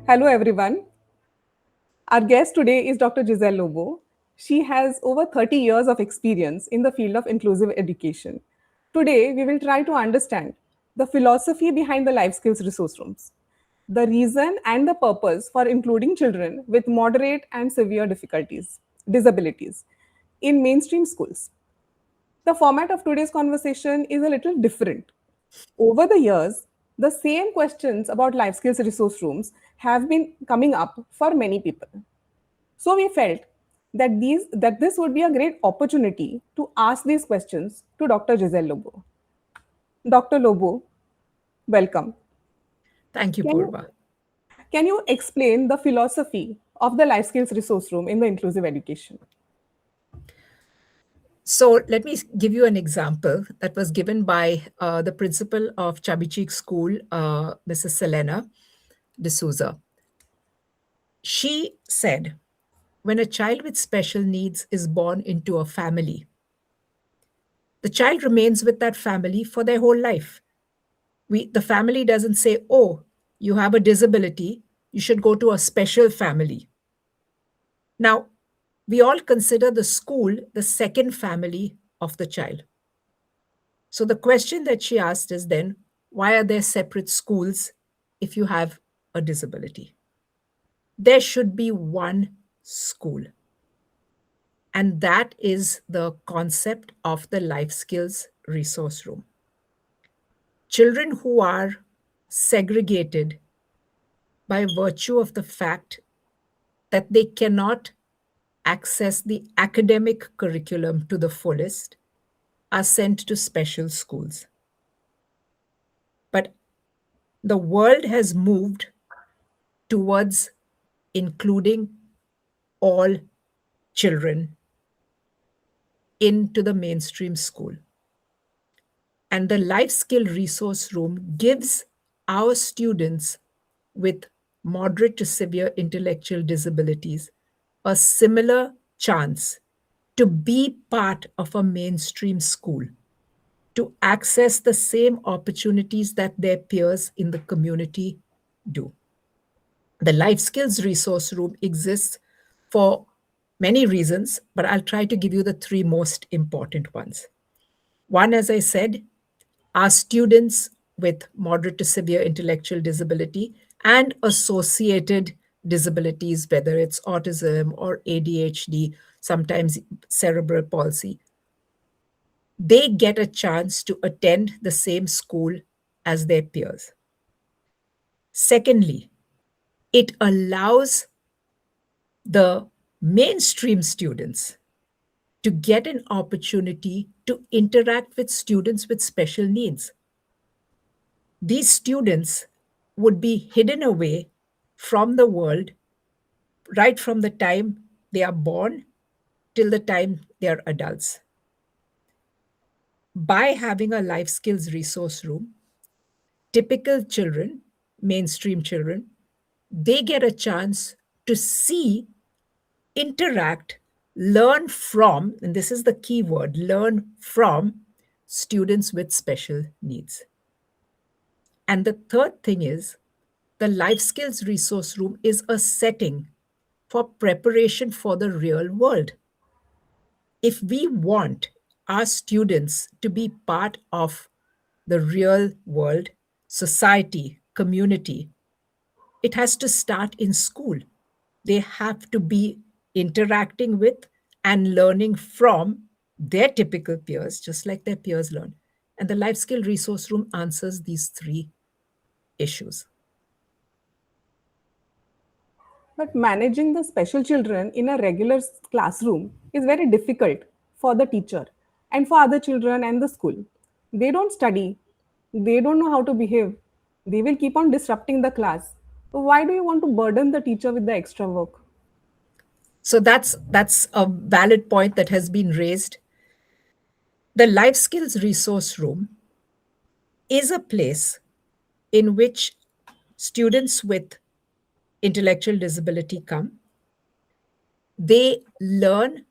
Hello, everyone. Our guest today is Dr. Giselle Lobo. She has over 30 years of experience in the field of inclusive education. Today, we will try to understand the philosophy behind the life skills resource rooms, the reason and the purpose for including children with moderate and severe disabilities, in mainstream schools. The format of today's conversation is a little different. Over the years, the same questions about life skills resource rooms have been coming up for many people. So we felt that this would be a great opportunity to ask these questions to Dr. Giselle Lobo. Dr. Lobo, welcome. Thank you, Can you, Purva. can you explain the philosophy of the life skills resource room in the inclusive education? So let me give you an example that was given by the principal of Chubby Cheek School, Mrs. Selena D'Souza. She said, when a child with special needs is born into a family, the child remains with that family for their whole life. The family doesn't say, oh, you have a disability, you should go to a special family. Now, we all consider the school the second family of the child. So the question that she asked is then, why are there separate schools if you have a disability? There should be one school. And that is the concept of the life skills resource room. Children who are segregated by virtue of the fact that they cannot access the academic curriculum to the fullest are sent to special schools. But the world has moved towards including all children into the mainstream school. And the life skill resource room gives our students with moderate to severe intellectual disabilities a similar chance to be part of a mainstream school, to access the same opportunities that their peers in the community do. The life skills resource room exists for many reasons, but I'll try to give you the three most important ones. One, as I said, are students with moderate to severe intellectual disability and associated disabilities, whether it's autism or ADHD, sometimes cerebral palsy. They get a chance to attend the same school as their peers. Secondly, it allows the mainstream students to get an opportunity to interact with students with special needs. These students would be hidden away from the world right from the time they are born till the time they are adults. By having a life skills resource room, typical children, mainstream children, they get a chance to see, interact, learn from, and this is the key word, learn from students with special needs. And the third thing is the life skills resource room is a setting for preparation for the real world. If we want our students to be part of the real world, society, community, it has to start in school. They have to be interacting with and learning from their typical peers, just like their peers learn. And the life skill resource room answers these three issues. But managing the special children in a regular classroom is very difficult for the teacher and for other children and the school. They don't study, they don't know how to behave, they will keep on disrupting the class. So, why do you want to burden the teacher with the extra work? So that's a valid point that has been raised. The life skills resource room is a place in which students with intellectual disability come. They learn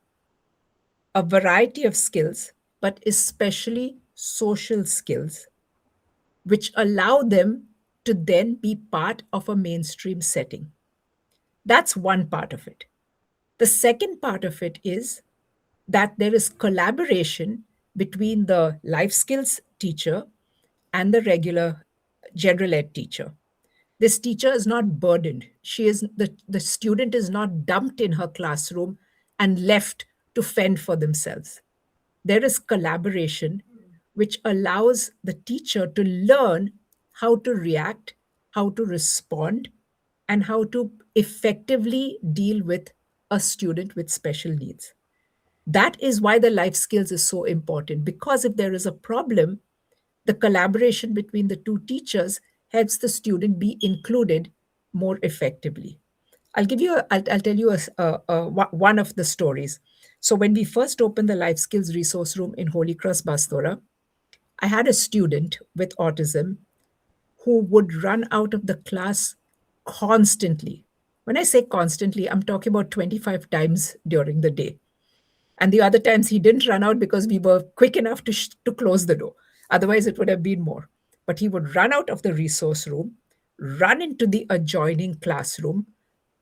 a variety of skills, but especially social skills, which allow them to then be part of a mainstream setting. That's one part of it. The second part of it is that there is collaboration between the life skills teacher and the regular general ed teacher. This teacher is not burdened. The student is not dumped in her classroom and left to fend for themselves. There is collaboration which allows the teacher to learn how to react, how to respond, and how to effectively deal with a student with special needs. That is why the life skills is so important, because if there is a problem, the collaboration between the two teachers helps the student be included more effectively. I'll tell you one of the stories. So when we first opened the life skills resource room in Holy Cross Bastora, I had a student with autism who would run out of the class constantly. When I say constantly, I'm talking about 25 times during the day. And the other times he didn't run out because we were quick enough to close the door. Otherwise, it would have been more. But he would run out of the resource room, run into the adjoining classroom,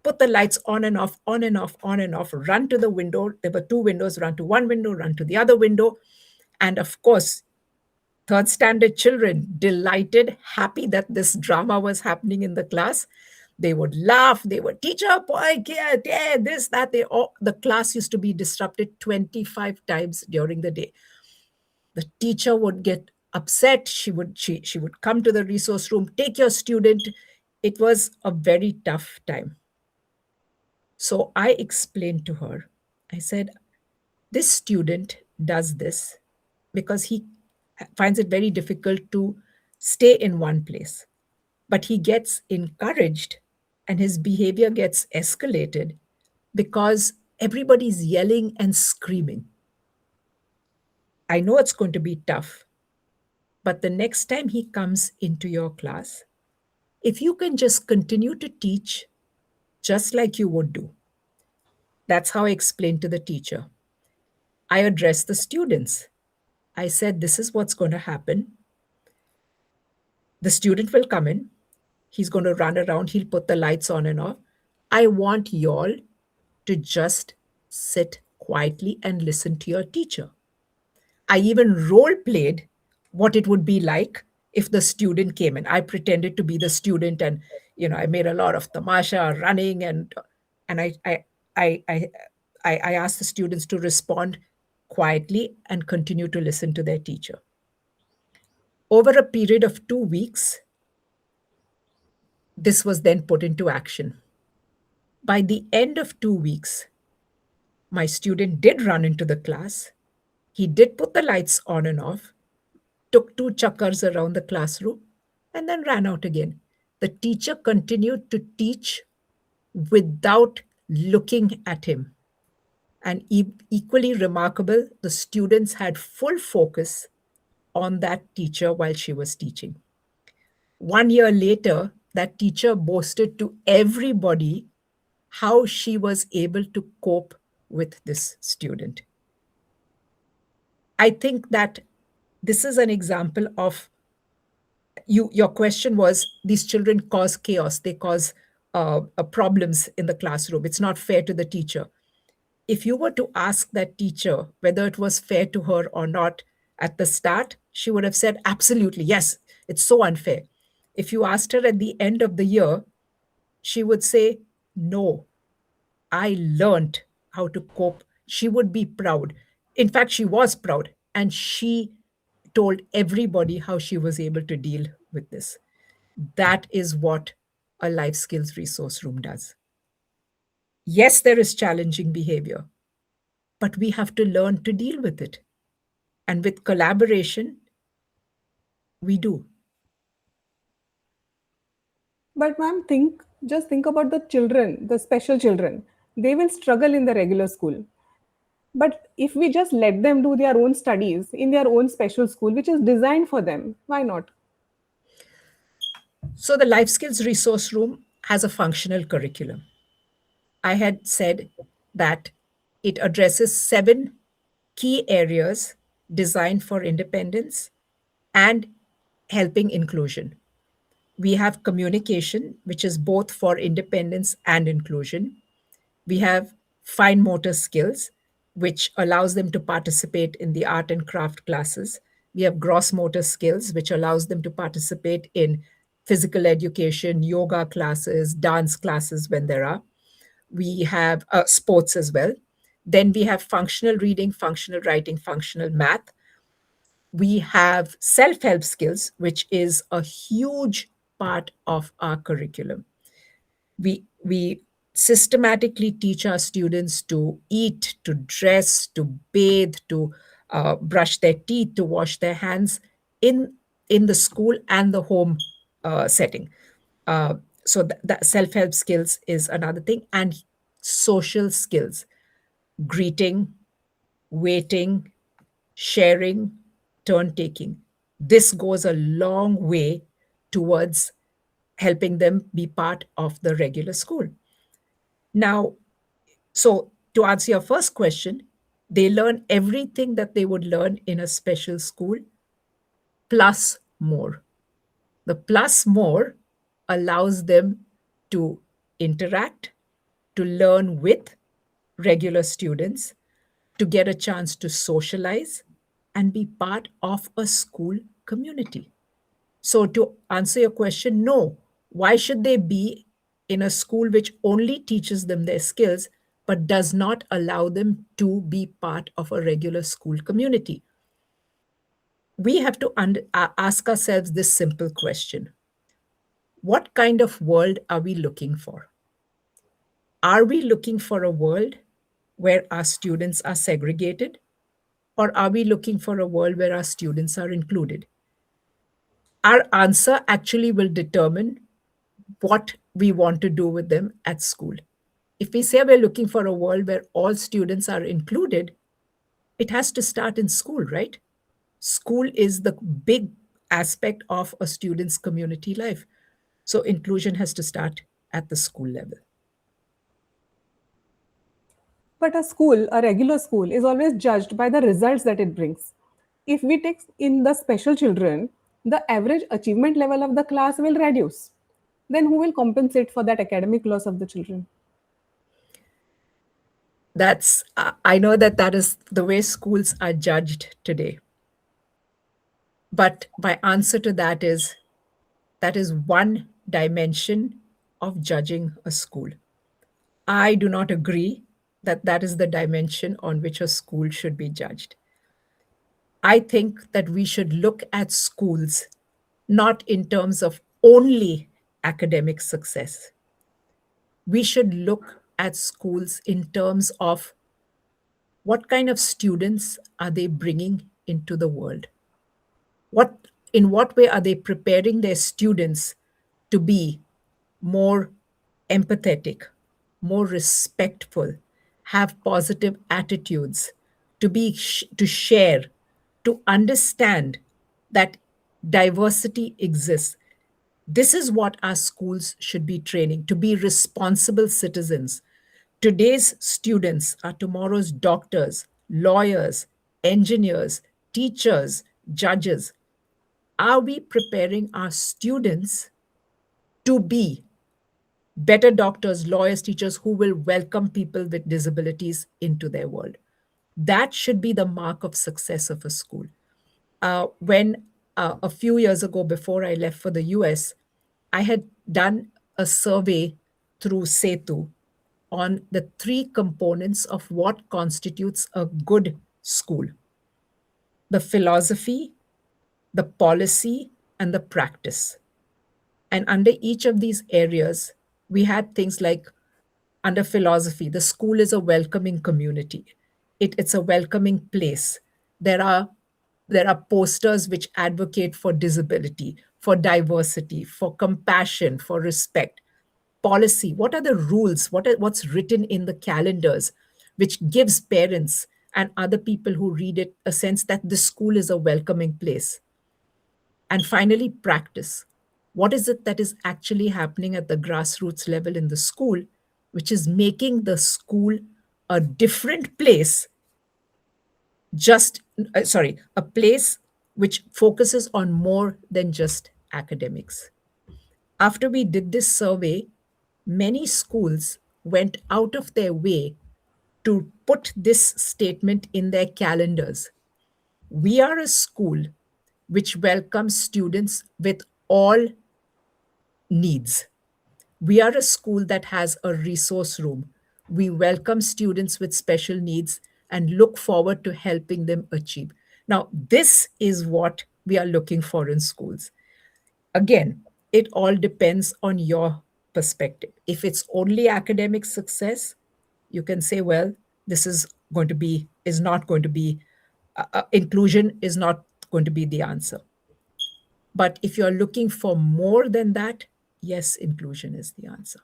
put the lights on and off, on and off, on and off, run to the window. There were two windows, run to one window, run to the other window. And of course, third standard children delighted, happy that this drama was happening in the class. They would laugh. They would, teacher, boy, yeah, yeah, this, that. The class used to be disrupted 25 times during the day. The teacher would get upset. She would come to the resource room, take your student. It was a very tough time. So I explained to her, I said, this student does this because he finds it very difficult to stay in one place. But he gets encouraged and his behavior gets escalated because everybody's yelling and screaming. I know it's going to be tough, but the next time he comes into your class, if you can just continue to teach just like you would do, that's how I explained to the teacher. I addressed the students. I said, this is what's going to happen. The student will come in. He's going to run around. He'll put the lights on and off. I want y'all to just sit quietly and listen to your teacher. I even role played what it would be like if the student came in. I pretended to be the student, and I made a lot of tamasha running, and I asked the students to respond quietly and continue to listen to their teacher. Over a period of 2 weeks, this was then put into action. By the end of 2 weeks, my student did run into the class. He did put the lights on and off, took two chakkars around the classroom, and then ran out again. The teacher continued to teach without looking at him. And equally remarkable, the students had full focus on that teacher while she was teaching. 1 year later, that teacher boasted to everybody how she was able to cope with this student. I think that this is an example of your question was these children cause chaos, they cause problems in the classroom. It's not fair to the teacher. If you were to ask that teacher whether it was fair to her or not at the start, she would have said, absolutely, yes, it's so unfair. If you asked her at the end of the year, she would say, no, I learned how to cope. She would be proud. In fact, she was proud. And she told everybody how she was able to deal with this. That is what a life skills resource room does. Yes, there is challenging behavior, but we have to learn to deal with it. And with collaboration, we do. But ma'am, just think about the children, the special children. They will struggle in the regular school. But if we just let them do their own studies in their own special school, which is designed for them, why not? So the life skills resource room has a functional curriculum. I had said that it addresses 7 key areas designed for independence and helping inclusion. We have communication, which is both for independence and inclusion. We have fine motor skills, which allows them to participate in the art and craft classes. We have gross motor skills, which allows them to participate in physical education, yoga classes, dance classes when there are. We have sports as well. Then we have functional reading, functional writing, functional math. We have self help skills, which is a huge part of our curriculum. We systematically teach our students to eat, to dress, to bathe, to brush their teeth, to wash their hands in in the school and the home setting. uh, so that self-help skills is another thing, and social skills: greeting, waiting, sharing, turn taking. This goes a long way towards helping them be part of the regular school. Now, so to answer your first question, they learn everything that they would learn in a special school plus more. The plus more allows them to interact, to learn with regular students, to get a chance to socialize and be part of a school community. So, to answer your question, no. Why should they be in a school which only teaches them their skills but does not allow them to be part of a regular school community? We have to ask ourselves this simple question: what kind of world are we looking for? Are we looking for a world where our students are segregated, or are we looking for a world where our students are included? Our answer actually will determine what we want to do with them at school. If we say we're looking for a world where all students are included, it has to start in school, right? School is the big aspect of a student's community life. So inclusion has to start at the school level. But a regular school, is always judged by the results that it brings. If we take in the special children, the average achievement level of the class will reduce. Then who will compensate for that academic loss of the children? I know that that is the way schools are judged today. But my answer to that is one dimension of judging a school. I do not agree that that is the dimension on which a school should be judged. I think that we should look at schools not in terms of only academic success. We should look at schools in terms of what kind of students are they bringing into the world? What in what way are they preparing their students to be more empathetic, more respectful, have positive attitudes, to share, to understand that diversity exists? This is what our schools should be training: to be responsible citizens. Today's students are tomorrow's doctors, lawyers, engineers, teachers, judges. Are we preparing our students to be better doctors, lawyers, teachers who will welcome people with disabilities into their world? That should be the mark of success of a school. When a few years ago, before I left for the US, I had done a survey through Setu on the three components of what constitutes a good school: the philosophy, the policy, and the practice. And under each of these areas, we had things like, under philosophy, the school is a welcoming community. It's a welcoming place. There are there are posters which advocate for disability, for diversity, for compassion, for respect. Policy: what are the rules? What's written in the calendars, which gives parents and other people who read it a sense that the school is a welcoming place? And finally, practice: what is it that is actually happening at the grassroots level in the school, which is making the school a different place, a place which focuses on more than just academics? After we did this survey, many schools went out of their way to put this statement in their calendars. We are a school which welcomes students with all needs. We are a school that has a resource room. We welcome students with special needs and look forward to helping them achieve. Now, this is what we are looking for in schools. Again, it all depends on your perspective. If it's only academic success, you can say, well, this is not going to be, inclusion is not going to be the answer. But if you're looking for more than that, yes, inclusion is the answer.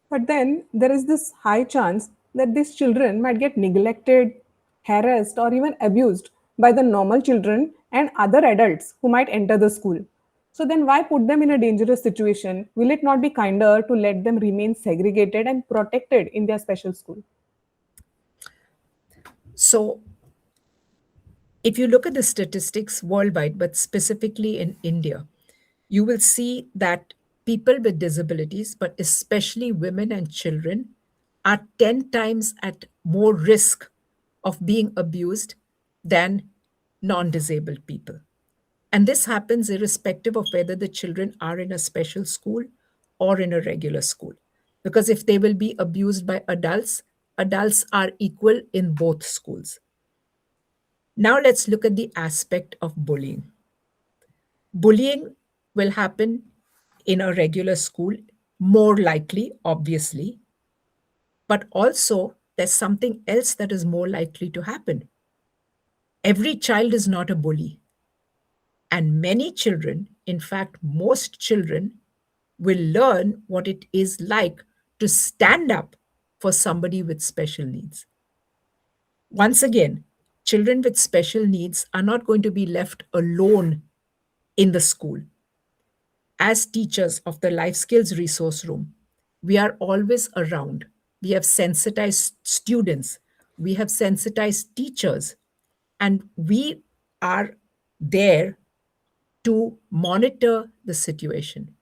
But then there is this high chance that these children might get neglected, harassed, or even abused by the normal children and other adults who might enter the school. So then why put them in a dangerous situation? Will it not be kinder to let them remain segregated and protected in their special school? So, if you look at the statistics worldwide, but specifically in India, you will see that people with disabilities, but especially women and children, are 10 times at more risk of being abused than non disabled people. And this happens irrespective of whether the children are in a special school or in a regular school. Because if they will be abused by adults, adults are equal in both schools. Now let's look at the aspect of bullying. Bullying will happen in a regular school, more likely, obviously, but also there's something else that is more likely to happen. Every child is not a bully, and many children, in fact, most children, will learn what it is like to stand up for somebody with special needs. Once again, children with special needs are not going to be left alone in the school. As teachers of the Life Skills Resource Room, we are always around. We have sensitized students, we have sensitized teachers, and we are there to monitor the situation.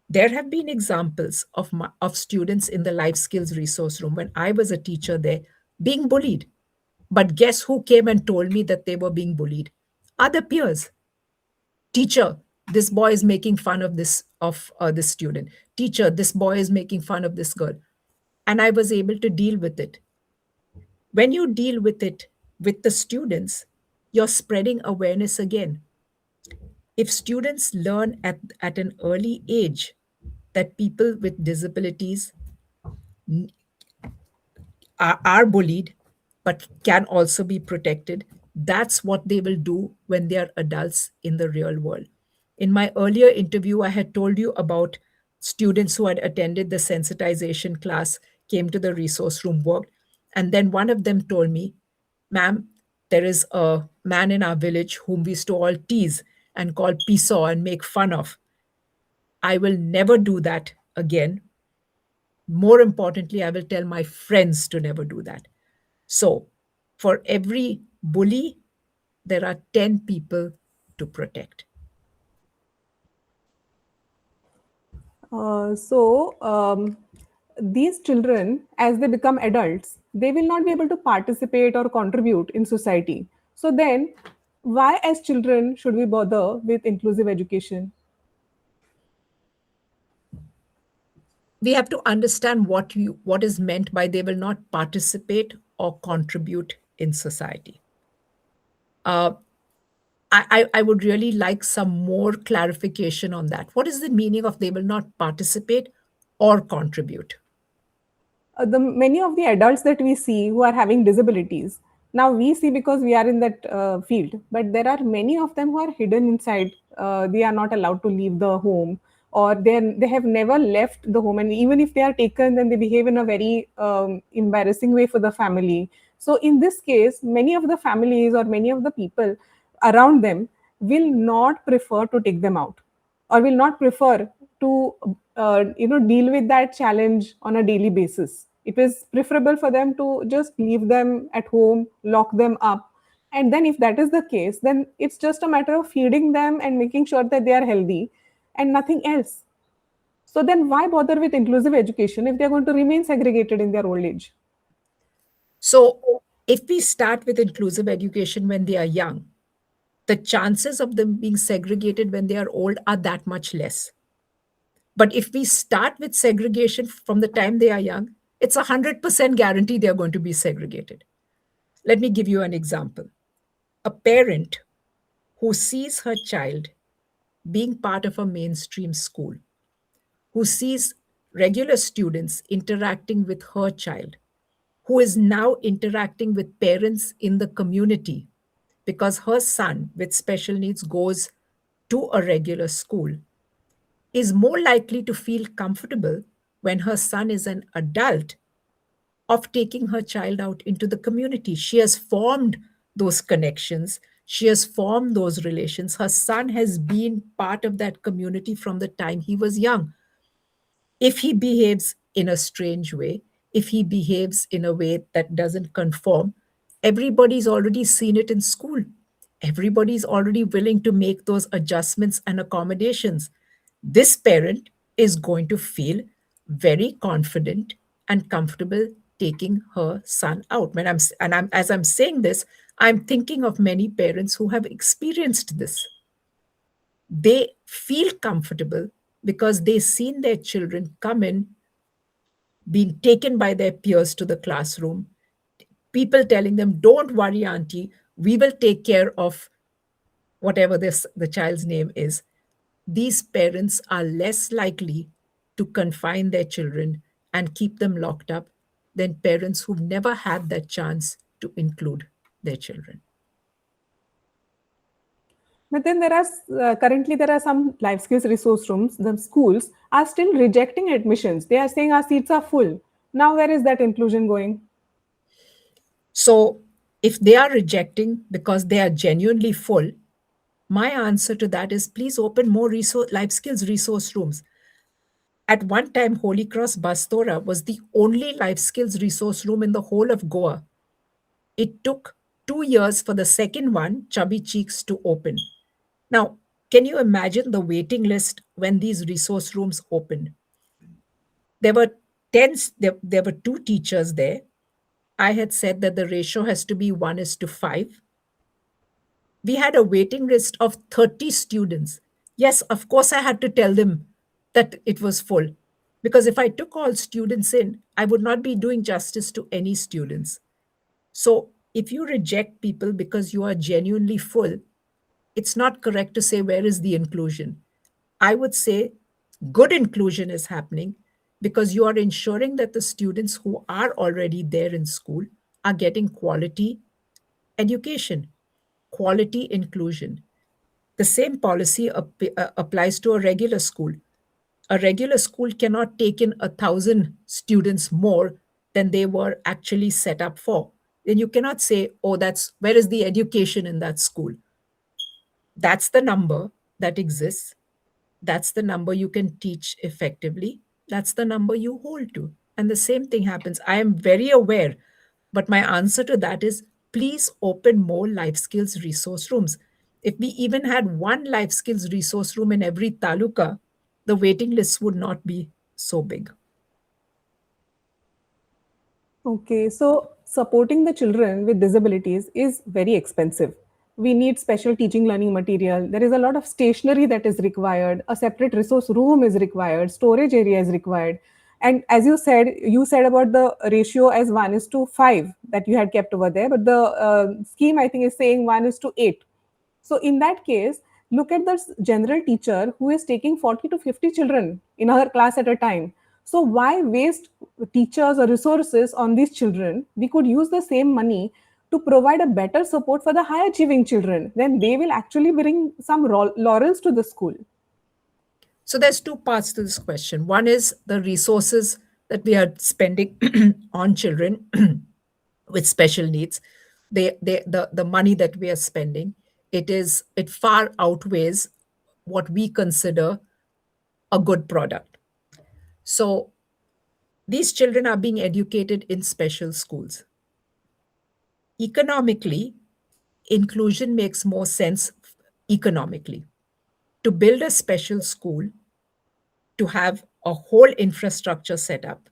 There have been examples of students in the Life Skills Resource Room when I was a teacher there being bullied. But guess who came and told me that they were being bullied? Other peers. Teacher, this boy is making fun of this student. Teacher, this boy is making fun of this girl. And I was able to deal with it. When you deal with it with the students, you're spreading awareness again. If students learn at an early age that people with disabilities are bullied but can also be protected, that's what they will do when they are adults in the real world. In my earlier interview, I had told you about students who had attended the sensitization class, came to the resource room, worked, and then one of them told me, ma'am, there is a man in our village whom we used to all tease and call piso and make fun of. I will never do that again. More importantly, I will tell my friends to never do that. So, for every bully, there are 10 people to protect. So, these children, as they become adults, they will not be able to participate or contribute in society. So, then why, as children, should we bother with inclusive education? We have to understand what is meant by they will not participate or contribute in society. Uh, I would really like some more clarification on that. What is the meaning of they will not participate or contribute? The many of the adults that we see who are having disabilities, now we see because we are in that field, but there are many of them who are hidden inside. They are not allowed to leave the home, or they have never left the home, and even if they are taken, then they behave in a very embarrassing way for the family. So in this case, many of the families or many of the people around them will not prefer to take them out, or will not prefer to deal with that challenge on a daily basis. It is preferable for them to just leave them at home, lock them up, And then if that is the case, then it's just a matter of feeding them and making sure that they are healthy and nothing else. So then why bother with inclusive education if they're going to remain segregated in their old age? So, if we start with inclusive education when they are young, the chances of them being segregated when they are old are that much less. But if we start with segregation from the time they are young, it's 100% guarantee they are going to be segregated. Let me give you an example. A parent who sees her child being part of a mainstream school, who sees regular students interacting with her child, who is now interacting with parents in the community because her son with special needs goes to a regular school, is more likely to feel comfortable when her son is an adult of taking her child out into the community. She has formed those connections, she has formed those relations. Her son has been part of that community from the time he was young. If he behaves in a strange way, if he behaves in a way that doesn't conform, everybody's already seen it in school. Everybody's already willing to make those adjustments and accommodations. This parent is going to feel very confident and comfortable taking her son out. As I'm saying this, I'm thinking of many parents who have experienced this. They feel comfortable because they've seen their children come in, being taken by their peers to the classroom, people telling them, "Don't worry, auntie, we will take care of whatever the child's name is." These parents are less likely to confine their children and keep them locked up than parents who've never had that chance to include their children. But then there are currently there are some life skills resource rooms. The schools are still rejecting admissions. They are saying our seats are full. Now where is that inclusion going? So, if they are rejecting because they are genuinely full, my answer to that is please open more life skills resource rooms. At one time, Holy Cross Bastora was the only life skills resource room in the whole of Goa. It took 2 years for the second one, Chubby Cheeks, to open. Now, can you imagine the waiting list when these resource rooms opened? There were there were two teachers there. I had said that the ratio has to be 1:5. We had a waiting list of 30 students. Yes, of course, I had to tell them that it was full. Because if I took all students in, I would not be doing justice to any students. So if you reject people because you are genuinely full, it's not correct to say, where is the inclusion? I would say good inclusion is happening because you are ensuring that the students who are already there in school are getting quality education, quality inclusion. The same policy applies to a regular school. A regular school cannot take in 1,000 students more than they were actually set up for. Then you cannot say, oh, that's where is the education in that school? That's the number that exists. That's the number you can teach effectively. That's the number you hold to. And the same thing happens. I am very aware, but my answer to that is please open more life skills resource rooms. If we even had one life skills resource room in every taluka, the waiting lists would not be so big. Okay, so supporting the children with disabilities is very expensive. We need special teaching learning material. There is a lot of stationery that is required. A separate resource room is required. Storage area is required. And as you said about the ratio as 1:5 that you had kept over there, but the scheme I think is saying 1:8. So in that case, look at the general teacher who is taking 40 to 50 children in her class at a time. So why waste teachers or resources on these children? We could use the same money to provide a better support for the high achieving children. Then they will actually bring some laurels to the school. So there's two parts to this question. One is the resources that we are spending on children with special needs. The money that we are spending, it far outweighs what we consider a good product. So these children are being educated in special schools. Economically, inclusion makes more sense economically. To build a special school, to have a whole infrastructure set up,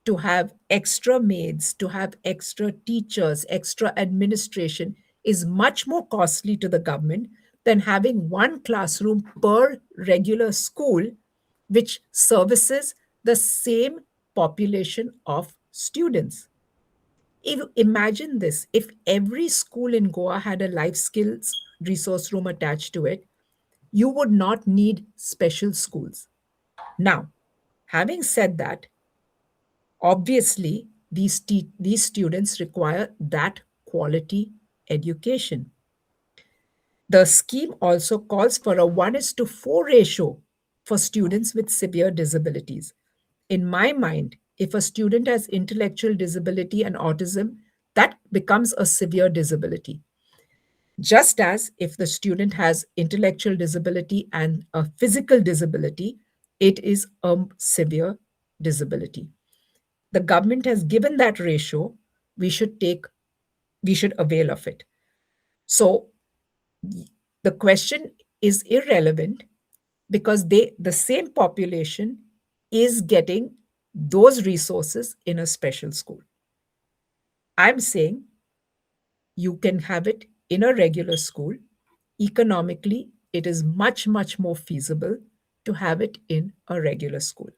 to have extra maids, to have extra teachers, extra administration is much more costly to the government than having one classroom per regular school, which services the same population of students. If imagine this, if every school in Goa had a life skills resource room attached to it, you would not need special schools. Now, having said that, obviously these students require that quality education. The scheme also calls for a 1 is to 4 ratio for students with severe disabilities. In my mind, if a student has intellectual disability and autism, that becomes a severe disability. Just as if the student has intellectual disability and a physical disability, it is a severe disability. The government has given that ratio. We should take we should avail of it. So the question is irrelevant because the same population is getting those resources in a special school. I'm saying you can have it in a regular school. Economically, it is much, much more feasible to have it in a regular school.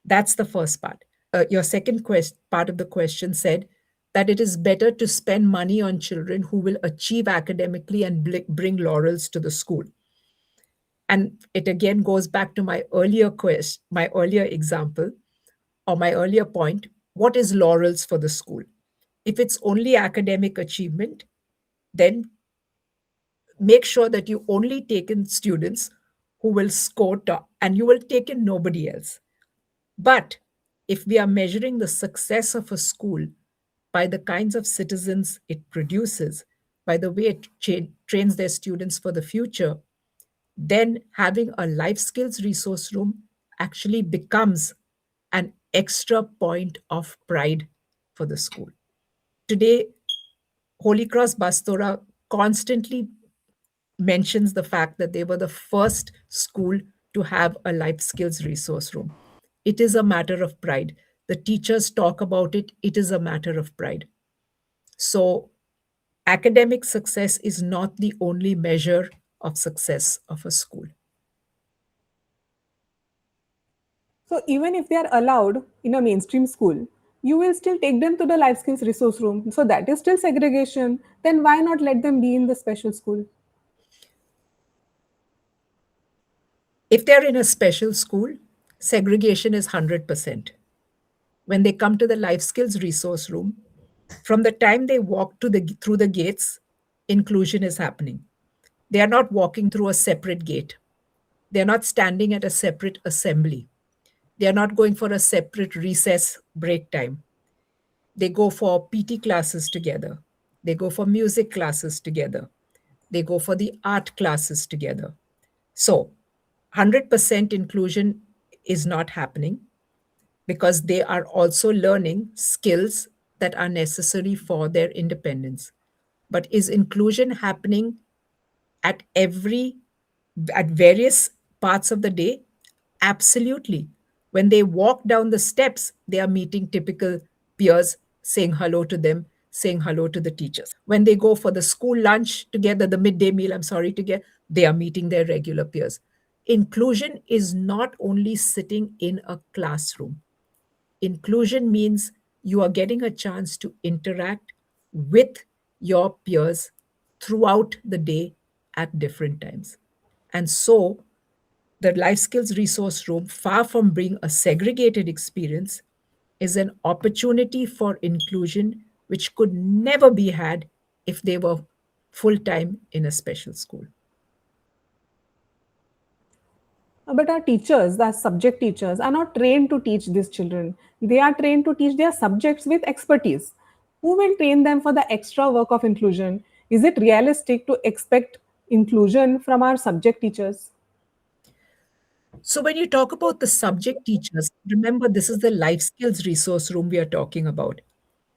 That's the first part. Your second part of the question said that it is better to spend money on children who will achieve academically and bring laurels to the school. And it again goes back to my earlier example or my earlier point. What is laurels for the school? If it's only academic achievement, then make sure that you only take in students who will score top and you will take in nobody else. But if we are measuring the success of a school by the kinds of citizens it produces, by the way it trains their students for the future, then having a life skills resource room actually becomes an extra point of pride for the school. Today, Holy Cross Bastora constantly mentions the fact that they were the first school to have a life skills resource room. It is a matter of pride. The teachers talk about it, it is a matter of pride. So, academic success is not the only measure of success of a school. So even if they are allowed in a mainstream school, you will still take them to the life skills resource room. So that is still segregation. Then why not let them be in the special school? If they're in a special school, segregation is 100%. When they come to the life skills resource room, from the time they walk through the gates, inclusion is happening. They are not walking through a separate gate. They are not standing at a separate assembly. They are not going for a separate recess break time. They go for PT classes together. They go for music classes together. They go for the art classes together. So, 100% inclusion is not happening because they are also learning skills that are necessary for their independence. But is inclusion happening at every at various parts of the day? Absolutely. When they walk down the steps, they are meeting typical peers, saying hello to them, saying hello to the teachers. When they go for the school lunch together, the midday meal, I'm sorry, together, they are meeting their regular peers. Inclusion is not only sitting in a classroom. Inclusion means you are getting a chance to interact with your peers throughout the day at different times. And so, the life skills resource room, far from being a segregated experience, is an opportunity for inclusion which could never be had if they were full time in a special school. But our teachers, the subject teachers, are not trained to teach these children. They are trained to teach their subjects with expertise. Who will train them for the extra work of inclusion? Is it realistic to expect inclusion from our subject teachers? So, when you talk about the subject teachers, remember this is the life skills resource room we are talking about.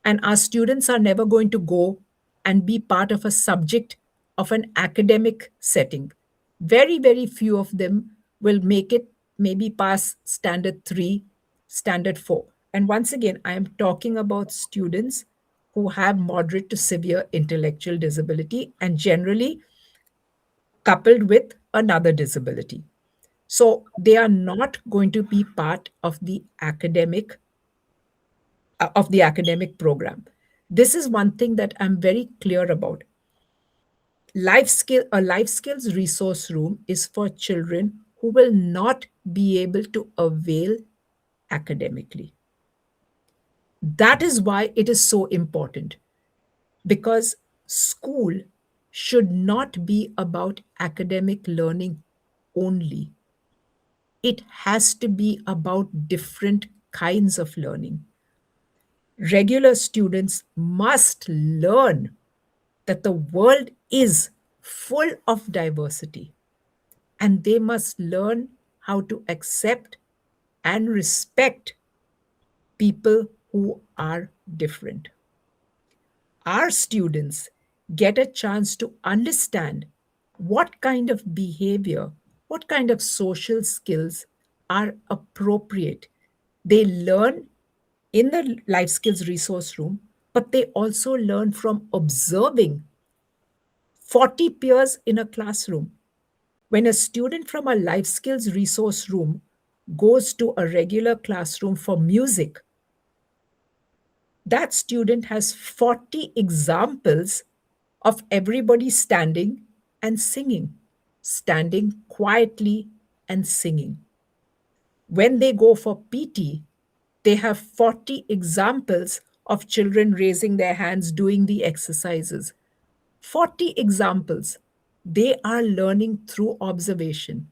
And our students are never going to go and be part of a subject of an academic setting. Very, very few of them will make it, maybe pass standard 3, standard 4. And once again, I am talking about students who have moderate to severe intellectual disability and generally coupled with another disability. So they are not going to be part of the academic program. This is one thing that I'm very clear about. A life skills resource room is for children who will not be able to avail academically. That is why it is so important, because school should not be about academic learning only. It has to be about different kinds of learning. Regular students must learn that the world is full of diversity, and they must learn how to accept and respect people who are different. Our students get a chance to understand what kind of behavior, what kind of social skills are appropriate. They learn in the life skills resource room, but they also learn from observing 40 peers in a classroom. When a student from a life skills resource room goes to a regular classroom for music, that student has 40 examples of everybody standing and singing, standing quietly and singing. When they go for PT, they have 40 examples of children raising their hands doing the exercises. 40 examples. They are learning through observation.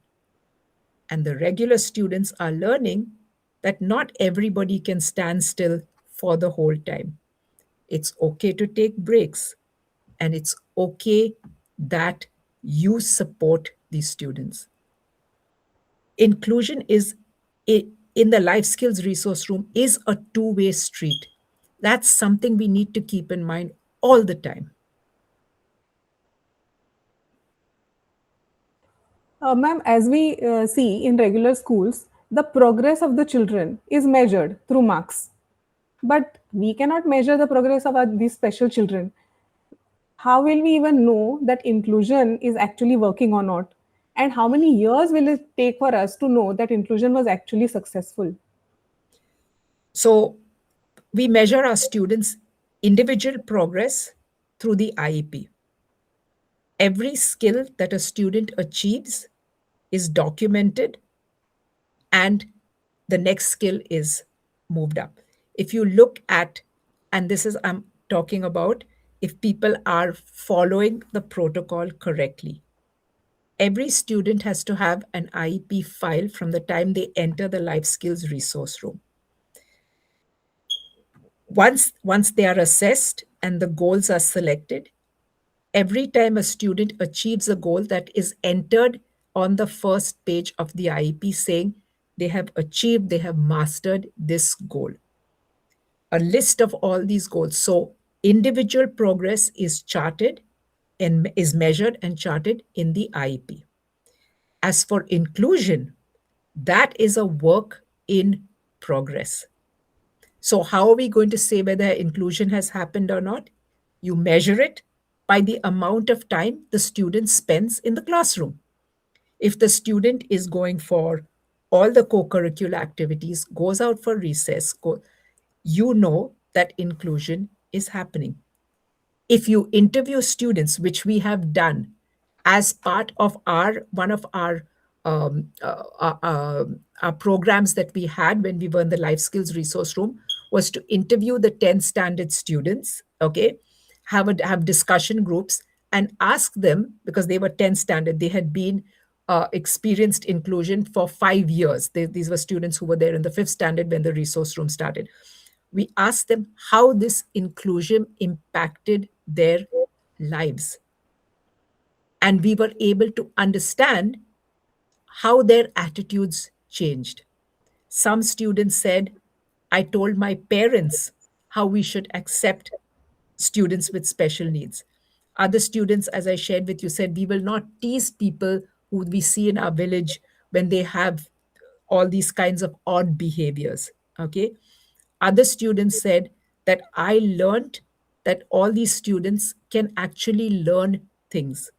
And the regular students are learning that not everybody can stand still for the whole time. It's okay to take breaks, and it's okay that you support these students. Inclusion is in the life skills resource room is a two-way street. That's something we need to keep in mind all the time. Ma'am, as we see in regular schools, the progress of the children is measured through marks. But we cannot measure the progress of these special children. How will we even know that inclusion is actually working or not? And how many years will it take for us to know that inclusion was actually successful? So we measure our students' individual progress through the IEP. Every skill that a student achieves is documented, and the next skill is moved up. If you look at, and this is, I'm talking about if people are following the protocol correctly. Every student has to have an IEP file from the time they enter the life skills resource room. Once they are assessed and the goals are selected, every time a student achieves a goal, that is entered on the first page of the IEP saying they have achieved, they have mastered this goal. A list of all these goals. So individual progress is charted and is measured and charted in the IEP. As for inclusion, that is a work in progress. So, how are we going to say whether inclusion has happened or not? You measure it by the amount of time the student spends in the classroom. If the student is going for all the co curricular activities, goes out for recess, you know that inclusion is happening. If you interview students, which we have done as part of one of um, uh, uh, uh, our programs that we had when we were in the life skills resource room, was to interview the 10th standard students, okay, have discussion groups and ask them, because they were 10th standard, they had been experienced inclusion for 5 years. These were students who were there in the 5th standard when the resource room started. We asked them how this inclusion impacted their lives. And we were able to understand how their attitudes changed. Some students said, I told my parents how we should accept students with special needs. Other students, as I shared with you, said we will not tease people who we see in our village when they have all these kinds of odd behaviors. Okay. Other students said that I learned that all these students can actually learn things.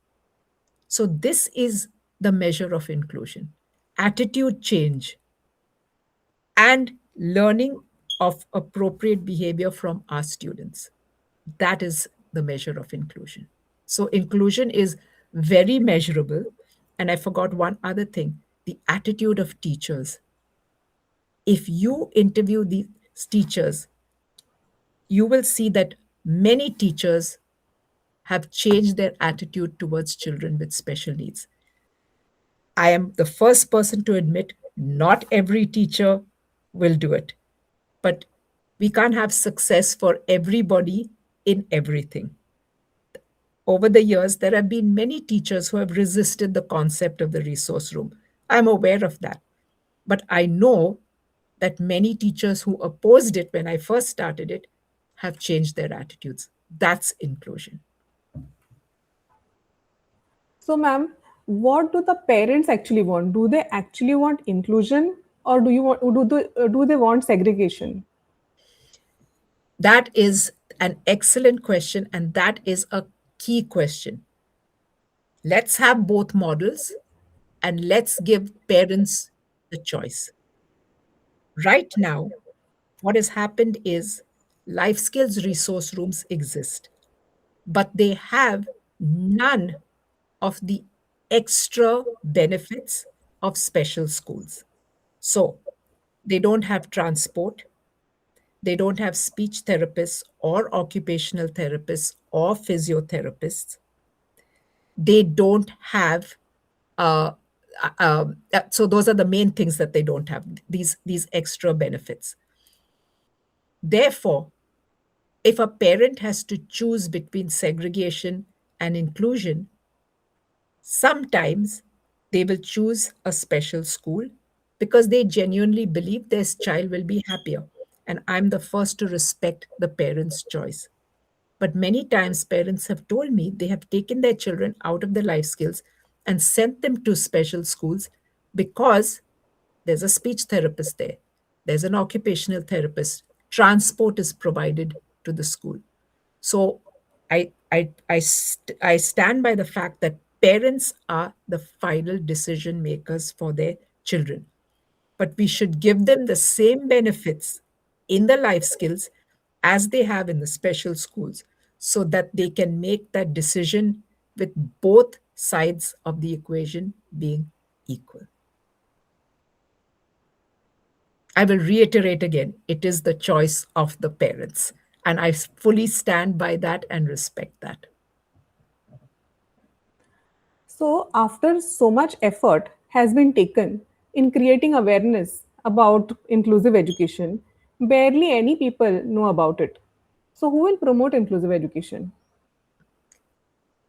So, this is the measure of inclusion: attitude change and learning of appropriate behavior from our students. That is the measure of inclusion. So, inclusion is very measurable. And I forgot one other thing: the attitude of teachers. If you interview these teachers, you will see that many teachers have changed their attitude towards children with special needs. I am the first person to admit not every teacher will do it, but we can't have success for everybody in everything. Over the years, there have been many teachers who have resisted the concept of the resource room. I'm aware of that. But I know that many teachers who opposed it when I first started it have changed their attitudes. That's inclusion. So, ma'am, what do the parents actually want? Do they actually want inclusion, or do they want segregation? That is an excellent question, and that is a key question. Let's have both models and let's give parents the choice. Right now, what has happened is life skills resource rooms exist, but they have none of the extra benefits of special schools. So they don't have transport, they don't have speech therapists or occupational therapists or physiotherapists. They don't have so those are the main things that they don't have, these extra benefits. Therefore, if a parent has to choose between segregation and inclusion, sometimes they will choose a special school because they genuinely believe their child will be happier. And I'm the first to respect the parent's choice. But many times, parents have told me they have taken their children out of the life skills and sent them to special schools because there's a speech therapist there, there's an occupational therapist, transport is provided to the school. So I stand by the fact that parents are the final decision makers for their children, but we should give them the same benefits in the life skills as they have in the special schools so that they can make that decision with both sides of the equation being equal. I will reiterate again, it is the choice of the parents. And I fully stand by that and respect that. So, after so much effort has been taken in creating awareness about inclusive education, barely any people know about it. So, who will promote inclusive education?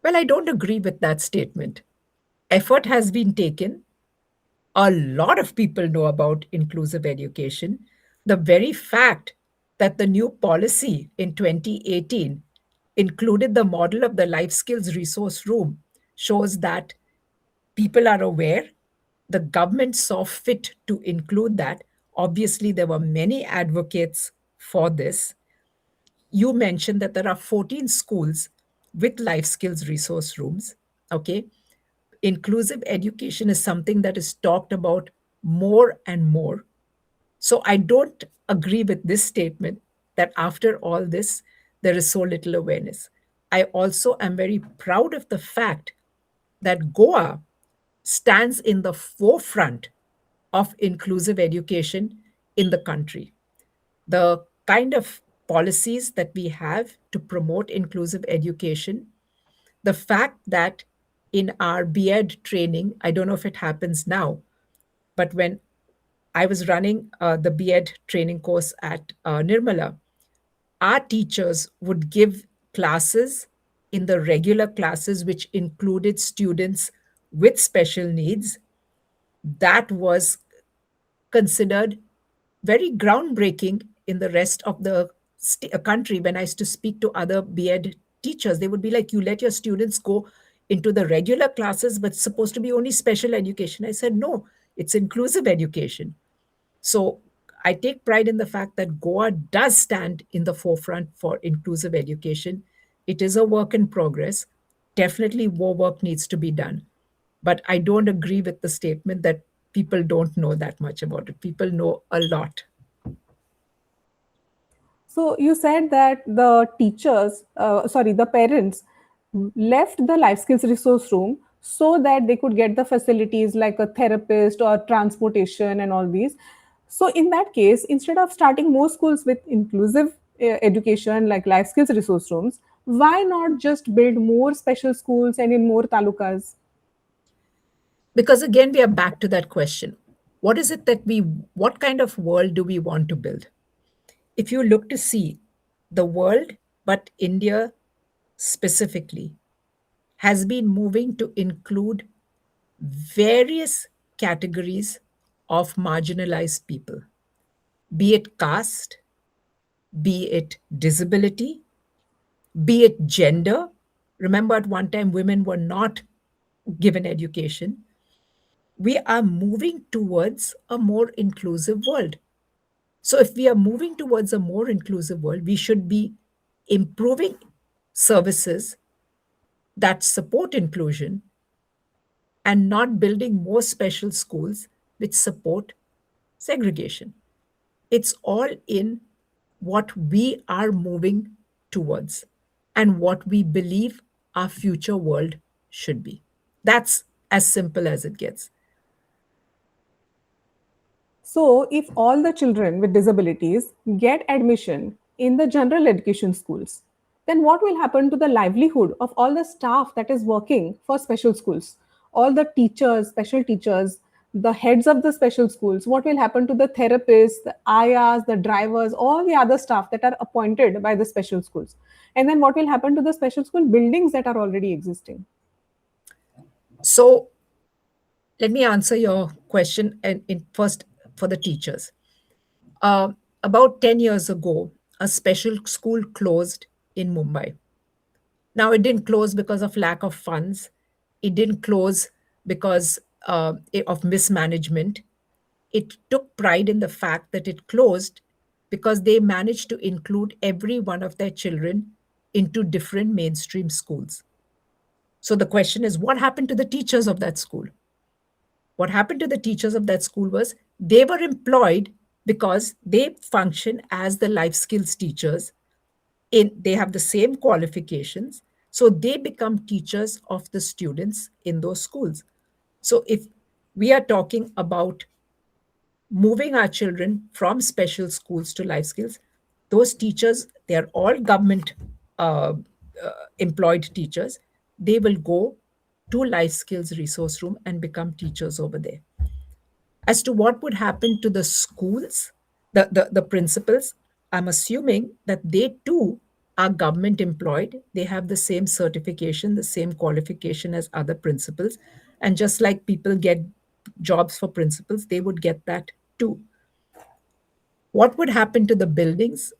Well, I don't agree with that statement. Effort has been taken. A lot of people know about inclusive education. The very fact that the new policy in 2018 included the model of the life skills resource room shows that people are aware. The government saw fit to include that. Obviously, there were many advocates for this. You mentioned that there are 14 schools with life skills resource rooms. Okay. Inclusive education is something that is talked about more and more. So I don't agree with this statement that after all this, there is so little awareness. I also am very proud of the fact that Goa stands in the forefront of inclusive education in the country. The kind of policies that we have to promote inclusive education, the fact that in our B.Ed training, I don't know if it happens now, but when I was running the B.Ed training course at Nirmala, our teachers would give classes in the regular classes, which included students with special needs. That was considered very groundbreaking in the rest of the a country, when I used to speak to other B.Ed teachers, they would be like, "You let your students go into the regular classes, but it's supposed to be only special education." I said, "No, it's inclusive education." So I take pride in the fact that Goa does stand in the forefront for inclusive education. It is a work in progress. Definitely, more work needs to be done. But I don't agree with the statement that people don't know that much about it. People know a lot. So you said that the teachers, sorry, the parents left the life skills resource room so that they could get the facilities like a therapist or transportation and all these. So in that case, instead of starting more schools with inclusive education like life skills resource rooms, why not just build more special schools and in more talukas? Because again, we are back to that question. What is it that what kind of world do we want to build? If you look to see the world, but India specifically, has been moving to include various categories of marginalized people, be it caste, be it disability, be it gender. Remember, at one time, women were not given education. We are moving towards a more inclusive world. So, if we are moving towards a more inclusive world, we should be improving services that support inclusion and not building more special schools which support segregation. It's all in what we are moving towards and what we believe our future world should be. That's as simple as it gets. So, if all the children with disabilities get admission in the general education schools, then what will happen to the livelihood of all the staff that is working for special schools? All the teachers, special teachers, the heads of the special schools, what will happen to the therapists, the ayas, the drivers, all the other staff that are appointed by the special schools? And then what will happen to the special school buildings that are already existing? So let me answer your question first for the teachers. Uh, about 10 years ago, a special school closed in Mumbai. Now, it didn't close because of lack of funds. It didn't close because of mismanagement. It took pride in the fact that it closed because they managed to include every one of their children into different mainstream schools. So the question is, what happened to the teachers of that school? What happened to the teachers of that school was they were employed because they function as the life skills teachers. They have the same qualifications, so they become teachers of the students in those schools. So if we are talking about moving our children from special schools to life skills, those teachers, they are all government uh, employed teachers. They will go to life skills resource room and become teachers over there. As to what would happen to the schools, the principals, I'm assuming that they too are government employed. They have the same certification, the same qualification as other principals. And just like people get jobs for principals, they would get that too. What would happen to the buildings?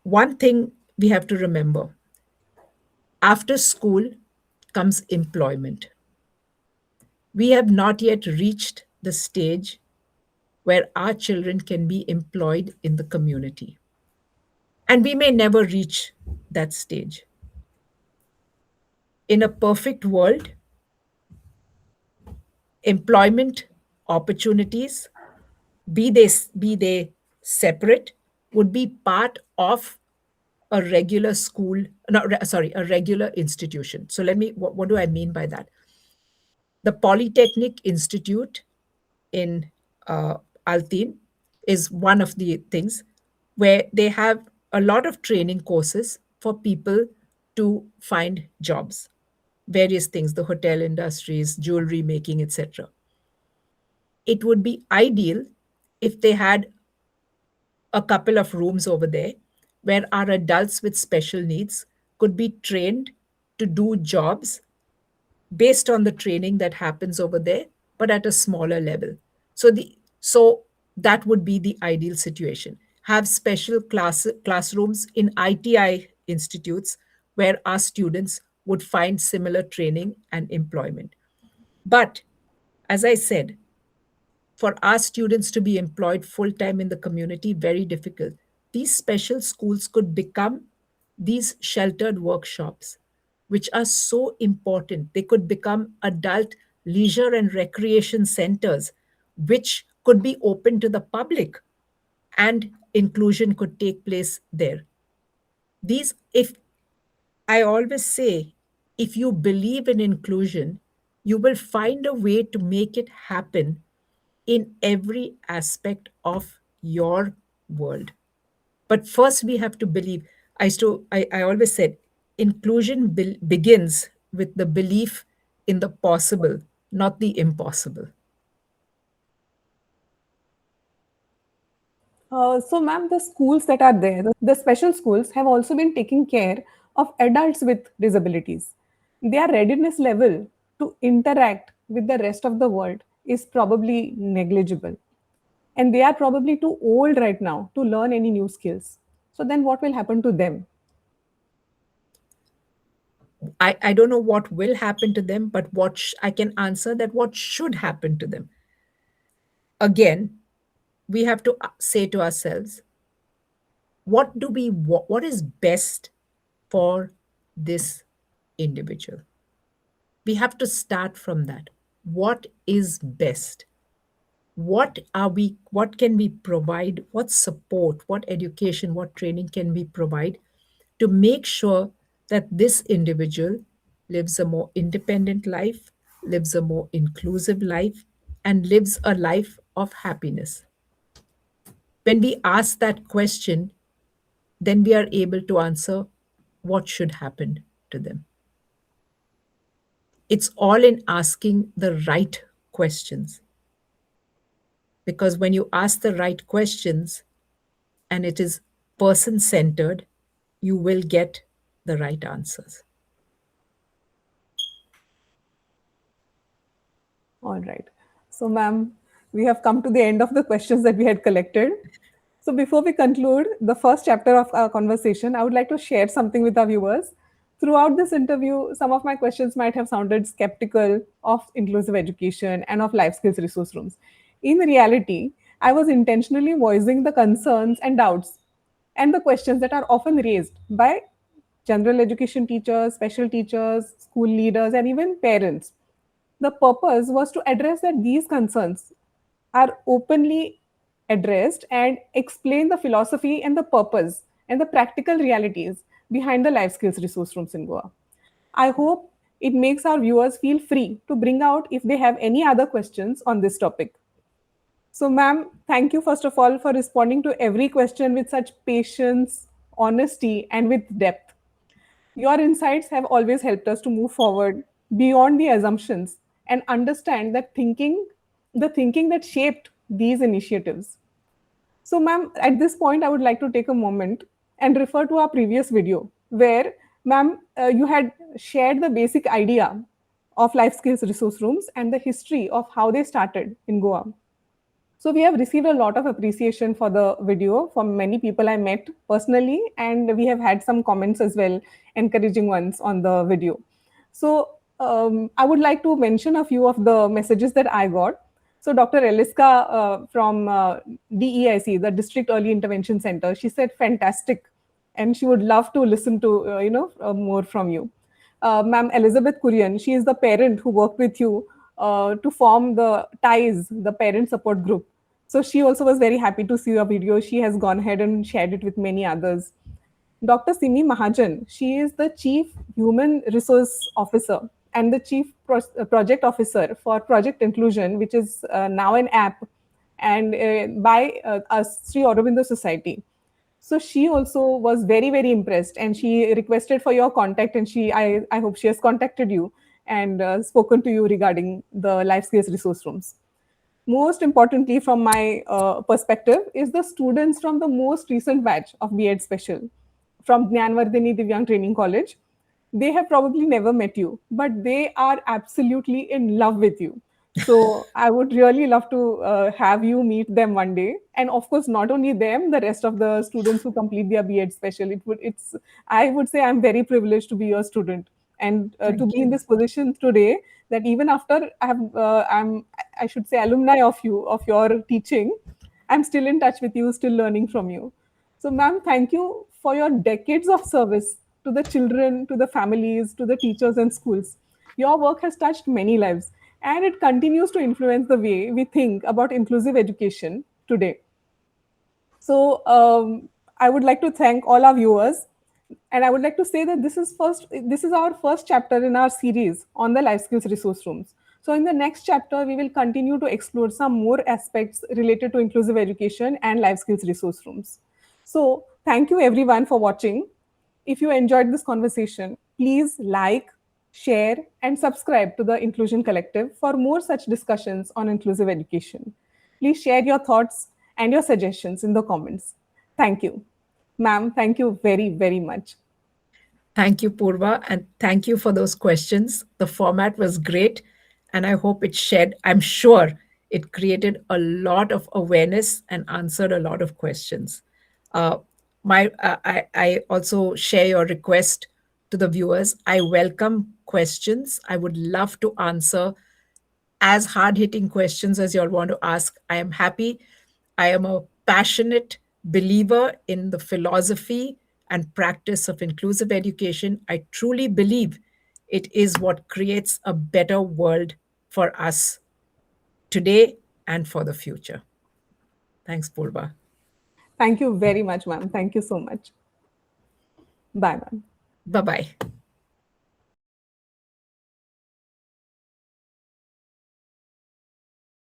One thing we have to remember, after school comes employment. We have not yet reached the stage where our children can be employed in the community. And we may never reach that stage. In a perfect world, employment opportunities, be they separate, would be part of a regular school, no, sorry, a regular institution. So what do I mean by that? The Polytechnic Institute in uh, Altin is one of the things where they have a lot of training courses for people to find jobs, various things, the hotel industries, jewelry making, etc. It would be ideal if they had a couple of rooms over there where our adults with special needs could be trained to do jobs based on the training that happens over there, but at a smaller level. So That would be the ideal situation. Have special classrooms in ITI institutes where our students would find similar training and employment. But as I said, for our students to be employed full time in the community, very difficult. These special schools could become these sheltered workshops, which are so important. They could become adult leisure and recreation centers, which could be open to the public, and inclusion could take place there. These, if I always say, if you believe in inclusion, you will find a way to make it happen in every aspect of your world. But first, we have to believe. I always said, inclusion begins with the belief in the possible, not the impossible. So, ma'am, the schools that are there, the special schools, have also been taking care of adults with disabilities. Their readiness level to interact with the rest of the world is probably negligible. And they are probably too old right now to learn any new skills. So, then what will happen to them? I don't know what will happen to them, but I can answer that what should happen to them. Again, we have to say to ourselves, what is best for this individual? We have to start from that. What is best? What can we provide? What support, what education, what training can we provide to make sure that this individual lives a more independent life, lives a more inclusive life, and lives a life of happiness? When we ask that question, then we are able to answer what should happen to them. It's all in asking the right questions. Because when you ask the right questions and it is person centered, you will get the right answers. All right. So, ma'am, we have come to the end of the questions that we had collected. So, before we conclude the first chapter of our conversation, I would like to share something with our viewers. Throughout this interview, some of my questions might have sounded skeptical of inclusive education and of life skills resource rooms. In reality, I was intentionally voicing the concerns and doubts and the questions that are often raised by general education teachers, special teachers, school leaders, and even parents. The purpose was to address that these concerns are openly addressed and explain the philosophy and the purpose and the practical realities behind the life skills resource rooms in Goa. I hope it makes our viewers feel free to bring out if they have any other questions on this topic. So, ma'am, thank you first of all for responding to every question with such patience, honesty, and with depth. Your insights have always helped us to move forward beyond the assumptions and understand the thinking that shaped these initiatives. So, ma'am, at this point, I would like to take a moment and refer to our previous video where, ma'am, you had shared the basic idea of life skills resource rooms and the history of how they started in Goa. So we have received a lot of appreciation for the video from many people I met personally, and we have had some comments as well, encouraging ones on the video. So I would like to mention a few of the messages that I got. So Dr. Eliska from DEIC, the District Early Intervention Center, she said fantastic, and she would love to listen to more from you. Ma'am Elizabeth Kurian, she is the parent who worked with you to form the ties, the parent support group. So she also was very happy to see your video. She has gone ahead and shared it with many others. Dr. Simi Mahajan, she is the Chief Human Resource Officer and the Chief Project Officer for Project Inclusion, which is now an app and by us, Sri Aurobindo Society. So she also was very, very impressed and she requested for your contact and I hope she has contacted you and spoken to you regarding the life skills resource rooms. Most importantly, from my perspective, is the students from the most recent batch of B.Ed Special from Jnanvardhini Divyang Training College. They have probably never met you, but they are absolutely in love with you. So I would really love to have you meet them one day, and of course, not only them, the rest of the students who complete their B.Ed special. It's I would say I'm very privileged to be your student and to Thank be in you. this position today. That even after I should say alumni of your teaching, I'm still in touch with you, still learning from you. So, ma'am, thank you for your decades of service to the children, to the families, to the teachers and schools. Your work has touched many lives and it continues to influence the way we think about inclusive education today. So I would like to thank all our viewers, and I would like to say that this is our first chapter in our series on the life skills resource rooms. So in the next chapter, we will continue to explore some more aspects related to inclusive education and life skills resource rooms. So thank you everyone for watching. If you enjoyed this conversation, please like, share, and subscribe to the Inclusion Collective for more such discussions on inclusive education. Please share your thoughts and your suggestions in the comments. Thank you. Ma'am, thank you very, very much. Thank you, Purva, and thank you for those questions. The format was great, and I hope I'm sure it created a lot of awareness and answered a lot of questions. Uh, I also share your request to the viewers. I welcome questions. I would love to answer as hard hitting questions as you all want to ask. I am happy. I am a passionate believer in the philosophy and practice of inclusive education. I truly believe it is what creates a better world for us today and for the future. Thanks, Purva. Thank you very much, ma'am. Thank you so much. Bye, ma'am. Bye bye.